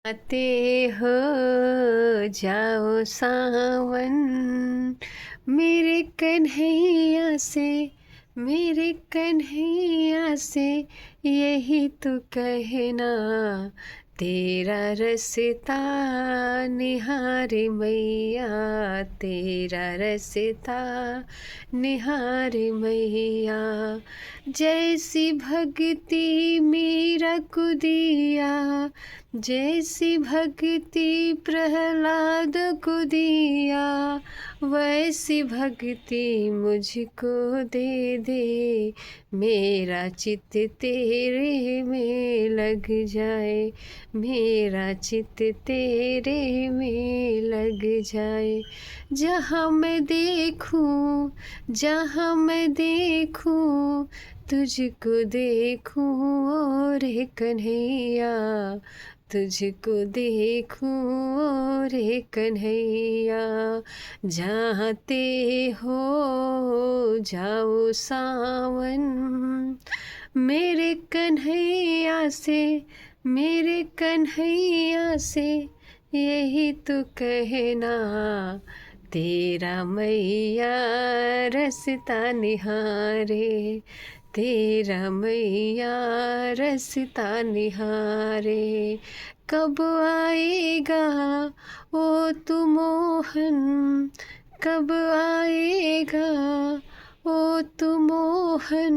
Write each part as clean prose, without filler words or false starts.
आते हो जाओ सावन मेरे कन्हैया से, मेरे कन्हैया से यही तो कहना। तेरा रस्ता निहारे मैया, तेरा रस्ता निहारे मैया। जैसी भक्ति मीरा को दिया, जैसी भक्ति प्रहलाद को दिया, वैसी भक्ति मुझको दे दे। मेरा चित्त तेरे में लग जाए, मेरा चित्त तेरे में लग जाए। जहाँ मैं देखूं, जहाँ मैं देखूं, तुझको देखूं और कन्हैया, तुझको देखूं और कन्हैया। जाते हो जाओ सावन मेरे कन्हैया से, मेरे कन्हैया से यही तो कहना। तेरा मैया रस्ता निहारे, तेरा मैया रस्ता निहारे। कब आएगा ओ तू मोहन, कब आएगा ओ तू मोहन,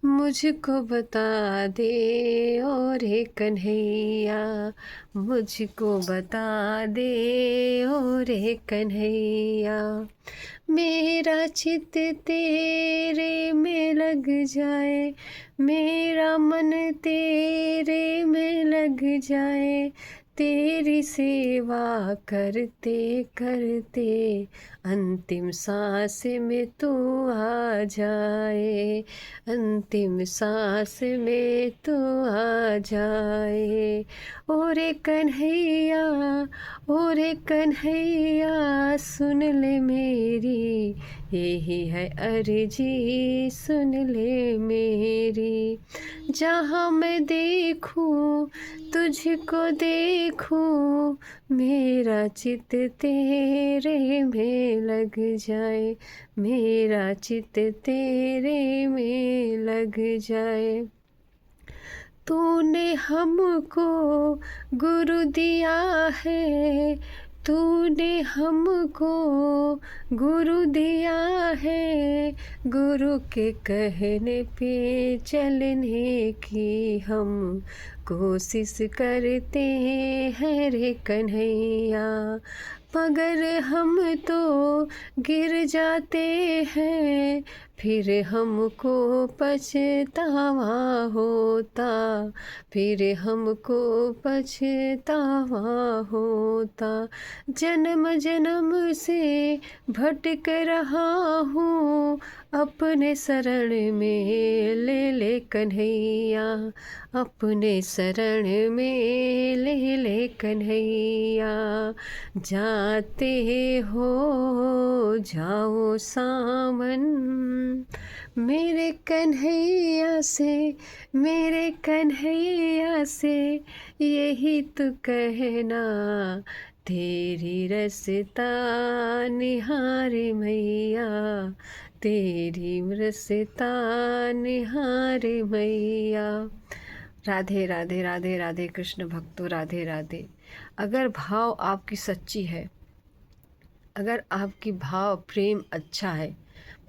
मुझको बता दे और कन्हैया, मुझको बता दे और कन्हैया। मेरा चित्त तेरे में लग जाए, मेरा मन तेरे में लग जाए। तेरी सेवा करते करते अंतिम सांस में तू आ जाए, अंतिम सांस में तू आ जाए। ओरे कन्हैया, ओरे कन्हैया सुन ले मेरी, यही है अर्जी सुन ले मेरी। जहाँ मैं देखूं तुझको देखूं, मेरा चित्त तेरे में लग जाए, मेरा चित्त तेरे में लग जाए। तूने हमको गुरु दिया है, तूने हमको गुरु दिया है। गुरु के कहने पे चलने की हम कोशिश करते हैं रे कन्हैया। मगर हम तो गिर जाते हैं, फिर हमको पछतावा होता, फिर हमको पछतावा होता। जन्म जन्म से भटक रहा हूँ, अपने शरण में ले ले कन्हैया, अपने शरण में ले ले कन्हैया। जाते हो जाओ सावन मेरे कन्हैया से, मेरे कन्हैया से यही तो कहना। तेरी रस्ता निहारे मैया, तेरी रस्ता निहारे मैया। राधे राधे राधे राधे कृष्ण भक्तों, राधे राधे। अगर भाव आपकी सच्ची है, अगर आपकी भाव प्रेम अच्छा है,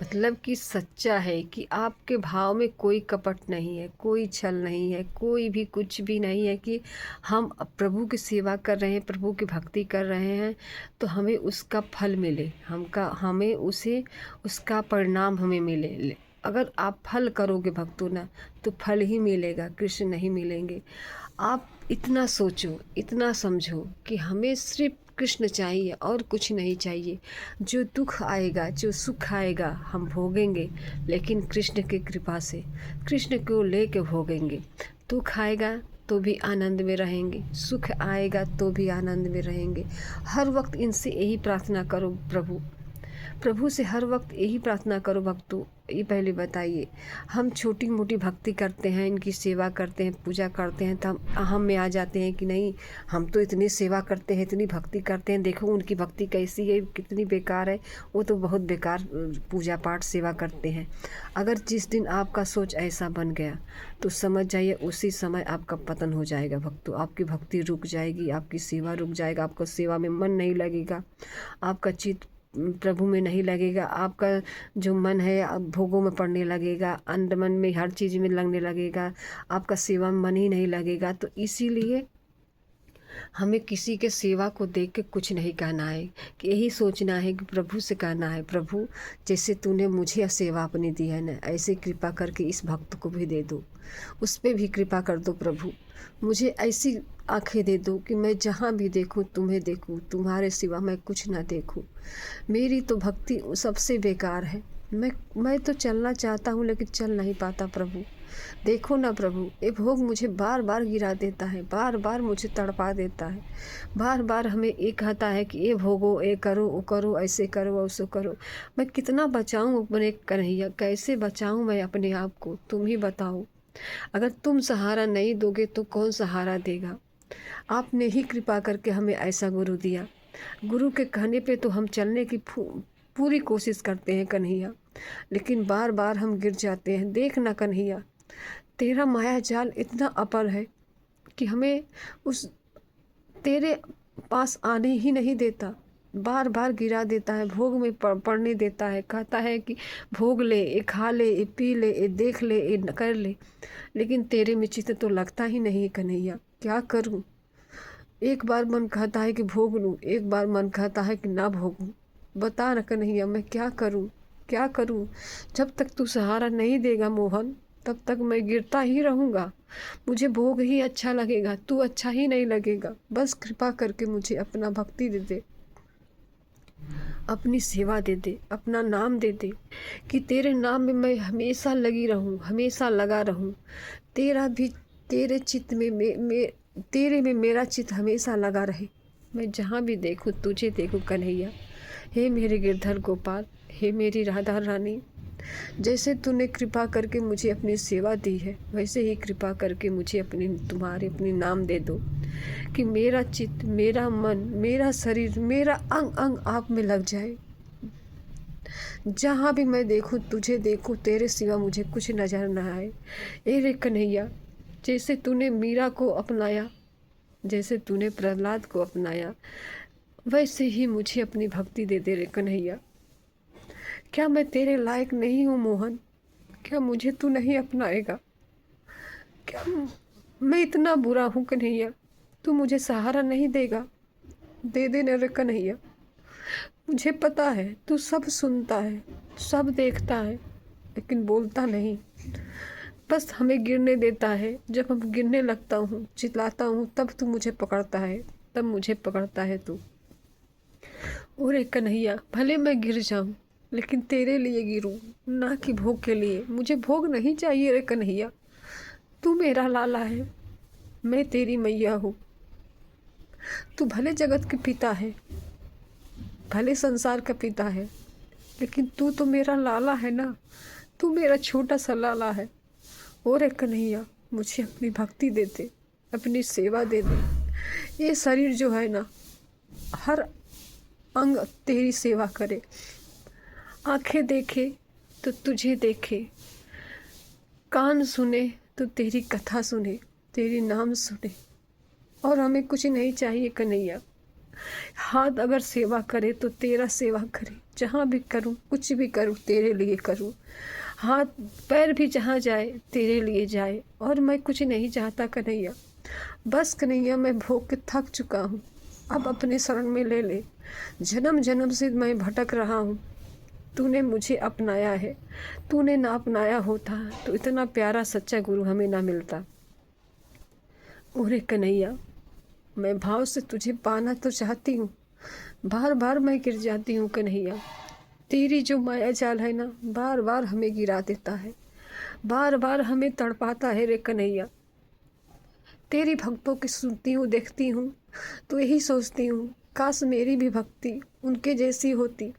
मतलब कि सच्चा है, कि आपके भाव में कोई कपट नहीं है, कोई छल नहीं है, कोई भी कुछ भी नहीं है, कि हम प्रभु की सेवा कर रहे हैं, प्रभु की भक्ति कर रहे हैं, तो हमें उसका फल मिले, हमें उसे उसका परिणाम हमें मिले। अगर आप फल करोगे भक्तों ना, तो फल ही मिलेगा, कृष्ण नहीं मिलेंगे। आप इतना सोचो, इतना समझो कि हमें सिर्फ कृष्ण चाहिए और कुछ नहीं चाहिए। जो दुख आएगा, जो सुख आएगा हम भोगेंगे, लेकिन कृष्ण की कृपा से, कृष्ण को लेके भोगेंगे। दुख आएगा तो भी आनंद में रहेंगे, सुख आएगा तो भी आनंद में रहेंगे। हर वक्त इनसे यही प्रार्थना करो, प्रभु प्रभु से हर वक्त यही प्रार्थना करो भक्तों। ये पहले बताइए, हम छोटी मोटी भक्ति करते हैं, इनकी सेवा करते हैं, पूजा करते हैं, तो हम अहम में आ जाते हैं कि नहीं, हम तो इतनी सेवा करते हैं, इतनी भक्ति करते हैं, देखो उनकी भक्ति कैसी है, कितनी बेकार है, वो तो बहुत बेकार पूजा पाठ सेवा करते हैं। अगर जिस दिन आपका सोच ऐसा बन गया तो समझ जाइए उसी समय आपका पतन हो जाएगा भक्तों। आपकी भक्ति रुक जाएगी, आपकी सेवा रुक जाएगा, आपको सेवा में मन नहीं लगेगा, आपका चित्त प्रभु में नहीं लगेगा, आपका जो मन है अब भोगों में पड़ने लगेगा, अंडमन में हर चीज़ में लगने लगेगा, आपका सेवा में मन ही नहीं लगेगा। तो इसीलिए हमें किसी के सेवा को देख के कुछ नहीं कहना है, कि यही सोचना है कि प्रभु से कहना है, प्रभु जैसे तूने मुझे सेवा अपनी दी है ना, ऐसे कृपा करके इस भक्त को भी दे दो, उस पर भी कृपा कर दो प्रभु। मुझे ऐसी आंखें दे दो कि मैं जहाँ भी देखूँ तुम्हें देखूँ, तुम्हारे सिवा मैं कुछ ना देखूँ। मेरी तो भक्ति सबसे बेकार है, मैं तो चलना चाहता हूँ लेकिन चल नहीं पाता प्रभु। देखो ना प्रभु, ये भोग मुझे बार बार गिरा देता है, बार बार मुझे तड़पा देता है, बार बार हमें ये कहता है कि ये भोगो, ये करो, वो करो, ऐसे करो, वैसे करो। मैं कितना बचाऊं अपने कन्हैया, कैसे बचाऊं मैं अपने आप को, तुम ही बताओ। अगर तुम सहारा नहीं दोगे तो कौन सहारा देगा। आपने ही कृपा करके हमें ऐसा गुरु दिया। गुरु के कहने पे तो हम चलने की पूरी कोशिश करते हैं कन्हैया, लेकिन बार बार हम गिर जाते हैं। देख ना कन्हैया, तेरा माया जाल इतना अपर है कि हमें उस तेरे पास आने ही नहीं देता, बार बार गिरा देता है, भोग में पड़ने देता है, कहता है कि भोग ले, ये खा ले, ये पी ले, ये देख ले, ये कर ले, लेकिन तेरे में चित्त तो लगता ही नहीं है कन्हैया। क्या करूं? एक बार मन कहता है कि भोग लूं, एक बार मन कहता है कि ना भोगूं। बता न कन्हैया, मैं क्या करूं, क्या करूं? जब तक तू सहारा नहीं देगा मोहन, तब तक मैं गिरता ही रहूँगा। मुझे भोग ही अच्छा लगेगा, तू अच्छा ही नहीं लगेगा। बस कृपा करके मुझे अपना भक्ति दे दे, अपनी सेवा दे दे, अपना नाम दे दे, कि तेरे नाम में मैं हमेशा लगी रहूं, हमेशा लगा रहूं। तेरा भी, तेरे चित्त में तेरे में मेरा चित्त हमेशा लगा रहे। मैं जहाँ भी देखूं तुझे देखूं कन्हैया। हे मेरे गिरधर गोपाल, हे मेरी राधा रानी, जैसे तूने कृपा करके मुझे अपनी सेवा दी है, वैसे ही कृपा करके मुझे अपनी नाम दे दो, कि मेरा चित्त, मेरा मन, मेरा शरीर, मेरा अंग अंग आप में लग जाए। जहाँ भी मैं देखूँ तुझे देखूँ, तेरे सिवा मुझे कुछ नजर न आए। ए रे कन्हैया, जैसे तूने मीरा को अपनाया, जैसे तूने प्रहलाद को अपनाया, वैसे ही मुझे अपनी भक्ति दे दे रे कन्हैया। क्या मैं तेरे लायक नहीं हूँ मोहन? क्या मुझे तू नहीं अपनाएगा? क्या मैं इतना बुरा हूँ कन्हैया? तू मुझे सहारा नहीं देगा? दे दे रे कन्हैया। मुझे पता है तू सब सुनता है, सब देखता है, लेकिन बोलता नहीं। बस हमें गिरने देता है। जब हम गिरने लगता हूँ, चिल्लाता हूँ, तब तू मुझे पकड़ता है, तब मुझे पकड़ता है तू। और कन्हैया, भले मैं गिर जाऊँ, लेकिन तेरे लिए गिरूं, ना कि भोग के लिए। मुझे भोग नहीं चाहिए रे कन्हैया। तू मेरा लाला है, मैं तेरी मैया हूँ। तू भले जगत के पिता है, भले संसार का पिता है, लेकिन तू तो मेरा लाला है ना। तू मेरा छोटा सा लाला है। और कन्हैया, मुझे अपनी भक्ति दे दे, अपनी सेवा दे दे। ये शरीर जो है ना, हर अंग तेरी सेवा करे। आंखें देखे तो तुझे देखे, कान सुने तो तेरी कथा सुने, तेरी नाम सुने, और हमें कुछ नहीं चाहिए कन्हैया। हाथ अगर सेवा करे तो तेरा सेवा करे। जहाँ भी करूँ, कुछ भी करूँ, तेरे लिए करूँ। हाथ पैर भी जहाँ जाए तेरे लिए जाए, और मैं कुछ नहीं चाहता कन्हैया। बस कन्हैया, मैं भोग के थक चुका हूँ, अब अपने शरण में ले ले। जन्म जन्म से मैं भटक रहा हूँ, तूने मुझे अपनाया है। तूने ना अपनाया होता तो इतना प्यारा सच्चा गुरु हमें ना मिलता। और कन्हैया, मैं भाव से तुझे पाना तो चाहती हूँ, बार बार मैं गिर जाती हूँ कन्हैया। तेरी जो माया जाल है ना, बार बार हमें गिरा देता है, बार बार हमें तड़पाता है रे कन्हैया। तेरी भक्तों की सुनती हूँ, देखती हूँ, तो यही सोचती हूँ, काश मेरी भी भक्ति उनके जैसी होती,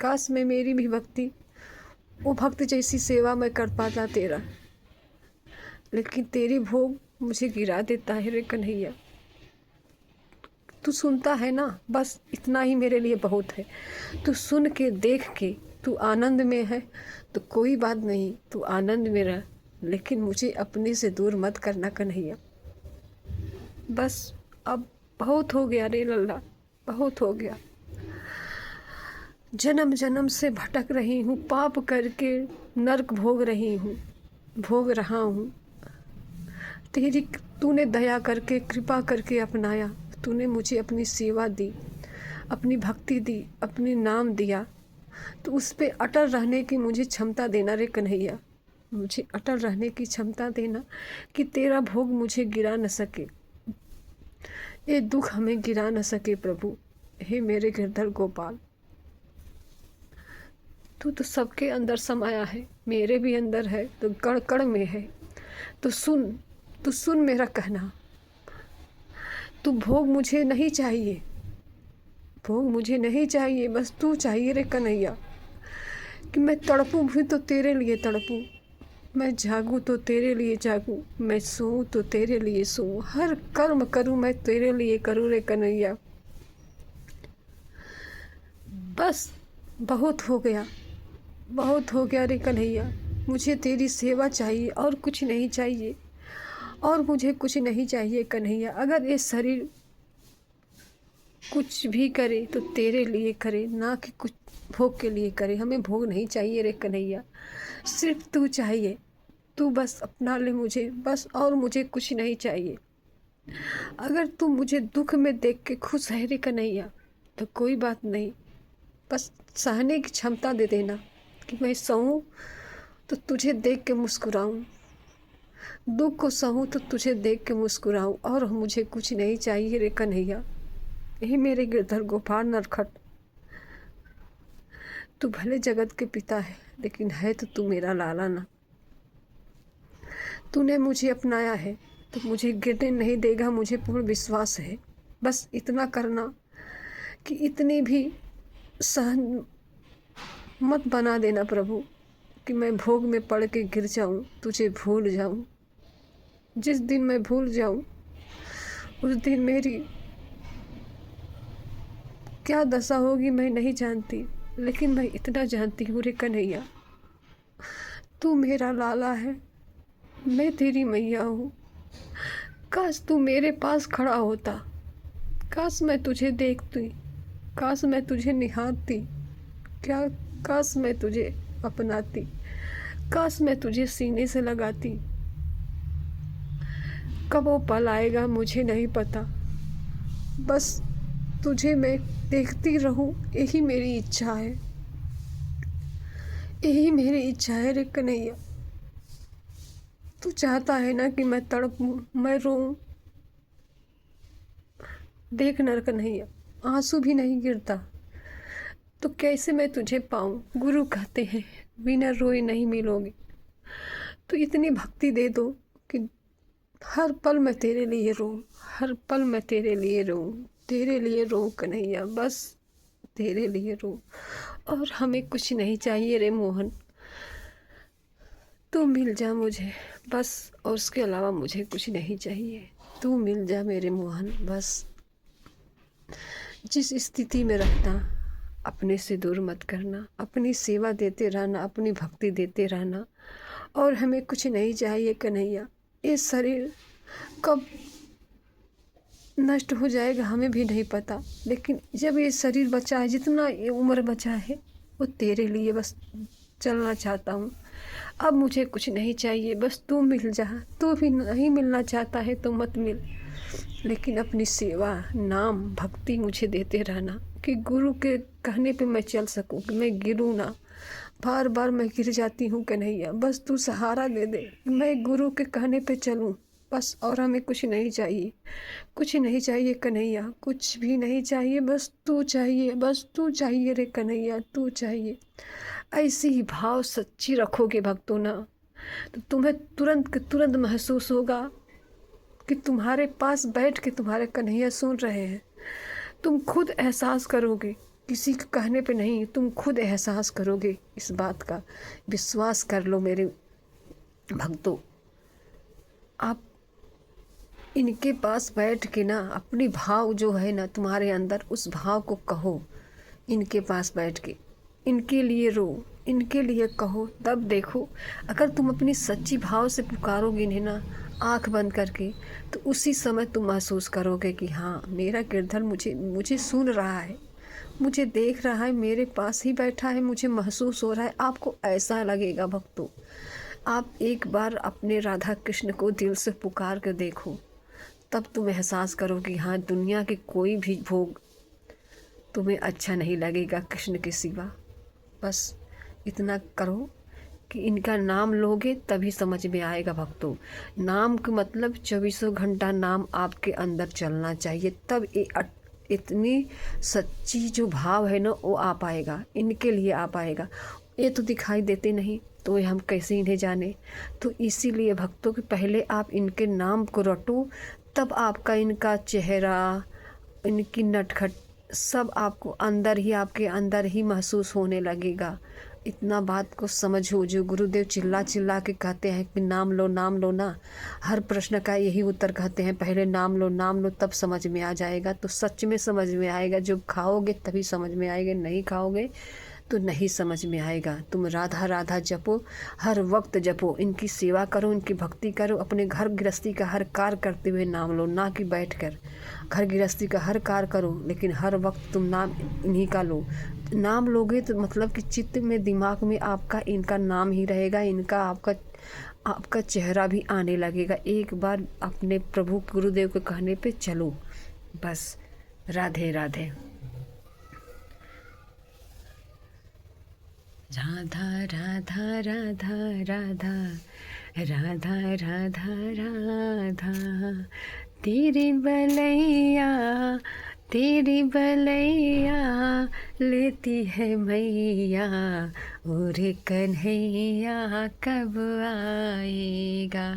काश मैं मेरी भी भक्ति वो भक्त जैसी सेवा मैं कर पाता तेरा, लेकिन तेरी भोग मुझे गिरा देता है रे कन्हैया। तू सुनता है ना, बस इतना ही मेरे लिए बहुत है। तू सुन के देख के तू आनंद में है तो कोई बात नहीं, तू आनंद में रह, लेकिन मुझे अपने से दूर मत करना कन्हैया। बस अब बहुत हो गया रे लल्ला, बहुत हो गया। जन्म जन्म से भटक रही हूँ, पाप करके नरक भोग रही हूँ, भोग रहा हूँ। तूने दया करके कृपा करके अपनाया, तूने मुझे अपनी सेवा दी, अपनी भक्ति दी, अपनी नाम दिया। तो उस पे अटल रहने की मुझे क्षमता देना रे कन्हैया, मुझे अटल रहने की क्षमता देना कि तेरा भोग मुझे गिरा न सके, ये दुख हमें गिरा न सके प्रभु। हे मेरे गिरधर गोपाल, तू तो सबके अंदर समाया है, मेरे भी अंदर है, तो कण कण में है। तो सुन मेरा कहना। तू भोग मुझे नहीं चाहिए, भोग मुझे नहीं चाहिए, बस तू चाहिए रे कन्हैया। कि मैं तड़पूं भी तो तेरे लिए तड़पूं, मैं जागूं तो तेरे लिए जागूं, मैं सोऊं तो तेरे लिए सोऊं, हर कर्म करूं मैं तेरे लिए करूं रे कन्हैया। बस बहुत हो गया, बहुत हो गया रे कन्हैया। मुझे तेरी सेवा चाहिए और कुछ नहीं चाहिए, और मुझे कुछ नहीं चाहिए कन्हैया। अगर ये शरीर कुछ भी करे तो तेरे लिए करे, ना कि कुछ भोग के लिए करे। हमें भोग नहीं चाहिए रे कन्हैया, सिर्फ तू चाहिए। तू बस अपना ले मुझे, बस, और मुझे कुछ नहीं चाहिए। अगर तू मुझे दुख में देख के खुश है रे कन्हैया तो कोई बात नहीं, बस सहने की क्षमता दे देना कि मैं सहूँ तो तुझे देख के मुस्कुराऊँ, दुख को सहूँ तो तुझे देख के मुस्कुराऊँ, और मुझे कुछ नहीं चाहिए रे कन्हैया। यही मेरे गिरधर गोपाल नरखट, तू भले जगत के पिता है, लेकिन है तो तू मेरा लाला ना। तूने मुझे अपनाया है तो मुझे गिरने नहीं देगा, मुझे पूर्ण विश्वास है। बस इतना करना कि इतनी भी सहन मत बना देना प्रभु कि मैं भोग में पड़ के गिर जाऊं, तुझे भूल जाऊं। जिस दिन मैं भूल जाऊं उस दिन मेरी क्या दशा होगी मैं नहीं जानती, लेकिन मैं इतना जानती हूँ रे कन्हैया, तू मेरा लाला है, मैं तेरी मैया हूँ। काश तू मेरे पास खड़ा होता, काश मैं तुझे देखती, काश मैं तुझे निहारती, क्या काश मैं तुझे अपनाती, काश मैं तुझे सीने से लगाती। कब वो पल आएगा मुझे नहीं पता, बस तुझे मैं देखती रहूं, यही मेरी इच्छा है, यही मेरी इच्छा है रे कन्हैया। तू चाहता है ना कि मैं तड़पूं, मैं रोऊं। देख नर कन्हैया, आंसू भी नहीं गिरता तो कैसे मैं तुझे पाऊं। गुरु कहते हैं बिना रोए नहीं मिलोगे, तो इतनी भक्ति दे दो कि हर पल मैं तेरे लिए रोऊं, हर पल मैं तेरे लिए रोऊं, तेरे लिए रोऊं कन्हैया, बस तेरे लिए रोऊं। और हमें कुछ नहीं चाहिए रे मोहन, तू मिल जा मुझे बस, और उसके अलावा मुझे कुछ नहीं चाहिए। तू मिल जा मेरे मोहन बस। जिस स्थिति में रखना, अपने से दूर मत करना, अपनी सेवा देते रहना, अपनी भक्ति देते रहना, और हमें कुछ नहीं चाहिए कन्हैया। ये शरीर कब नष्ट हो जाएगा हमें भी नहीं पता, लेकिन जब ये शरीर बचा है, जितना ये उम्र बचा है, वो तेरे लिए बस चलना चाहता हूँ। अब मुझे कुछ नहीं चाहिए, बस तू मिल जा। तू भी नहीं मिलना चाहता है तो मत मिल, लेकिन अपनी सेवा, नाम, भक्ति मुझे देते रहना कि गुरु के कहने पे मैं चल सकूं, कि मैं गिरूं ना। बार बार मैं गिर जाती हूँ कन्हैया, बस तू सहारा दे दे, मैं गुरु के कहने पे चलूं बस। और हमें कुछ नहीं चाहिए, कुछ नहीं चाहिए कन्हैया, कुछ भी नहीं चाहिए, बस तू चाहिए, बस तू चाहिए रे कन्हैया, तू चाहिए। ऐसी ही भाव सच्ची रखोगे भक्तों ना, तो तुम्हें तुरंत के तुरंत महसूस होगा कि तुम्हारे पास बैठ के तुम्हारे कन्हैया सुन रहे हैं। तुम खुद एहसास करोगे किसी के कहने पे नहीं, तुम खुद एहसास करोगे इस बात का। विश्वास कर लो मेरे भक्तों। आप इनके पास बैठ के ना अपनी भाव जो है ना तुम्हारे अंदर, उस भाव को कहो। इनके पास बैठ के इनके लिए रो, इनके लिए कहो, तब देखो अगर तुम अपनी सच्ची भाव से पुकारोगे इन्हें ना, आँख बंद करके, तो उसी समय तुम महसूस करोगे कि हाँ, मेरा गिरधर मुझे मुझे सुन रहा है, मुझे देख रहा है, मेरे पास ही बैठा है, मुझे महसूस हो रहा है। आपको ऐसा लगेगा भक्तों। आप एक बार अपने राधा कृष्ण को दिल से पुकार कर देखो, तब तुम एहसास करो कि हाँ, दुनिया के कोई भी भोग तुम्हें अच्छा नहीं लगेगा कृष्ण के सिवा। बस इतना करो कि इनका नाम लोगे तभी समझ में आएगा भक्तों। नाम का मतलब 24 घंटा नाम आपके अंदर चलना चाहिए, तब इतनी सच्ची जो भाव है ना वो आ पाएगा, इनके लिए आ पाएगा। ये तो दिखाई देते नहीं, तो हम कैसे इन्हें जाने। तो इसीलिए भक्तों के पहले आप इनके नाम को रटो, तब आपका इनका चेहरा, इनकी नटखट सब आपको अंदर ही, आपके अंदर ही महसूस होने लगेगा। इतना बात को समझो। जो गुरुदेव चिल्ला चिल्ला के कहते हैं कि नाम लो नाम लो ना, हर प्रश्न का यही उत्तर कहते हैं, पहले नाम लो तब समझ में आ जाएगा। तो सच में समझ में आएगा, जब खाओगे तभी समझ में आएगा, नहीं खाओगे तो नहीं समझ में आएगा। तुम राधा राधा जपो, हर वक्त जपो, इनकी सेवा करो, इनकी भक्ति करो, अपने घर गृहस्थी का हर कार्य करते हुए नाम लो, ना कि बैठ कर। घर गृहस्थी का हर कार्य करो, लेकिन हर वक्त तुम नाम इन्हीं का लो। नाम लोगे तो मतलब कि चित्त में, दिमाग में आपका इनका नाम ही रहेगा, इनका आपका चेहरा भी आने लगेगा। एक बार अपने प्रभु गुरुदेव के कहने पे चलो, बस। राधे राधे। राधा राधा राधा राधा राधा राधा राधा, तेरी बलैया लेती है मैया, और कन्हैया कब आएगा।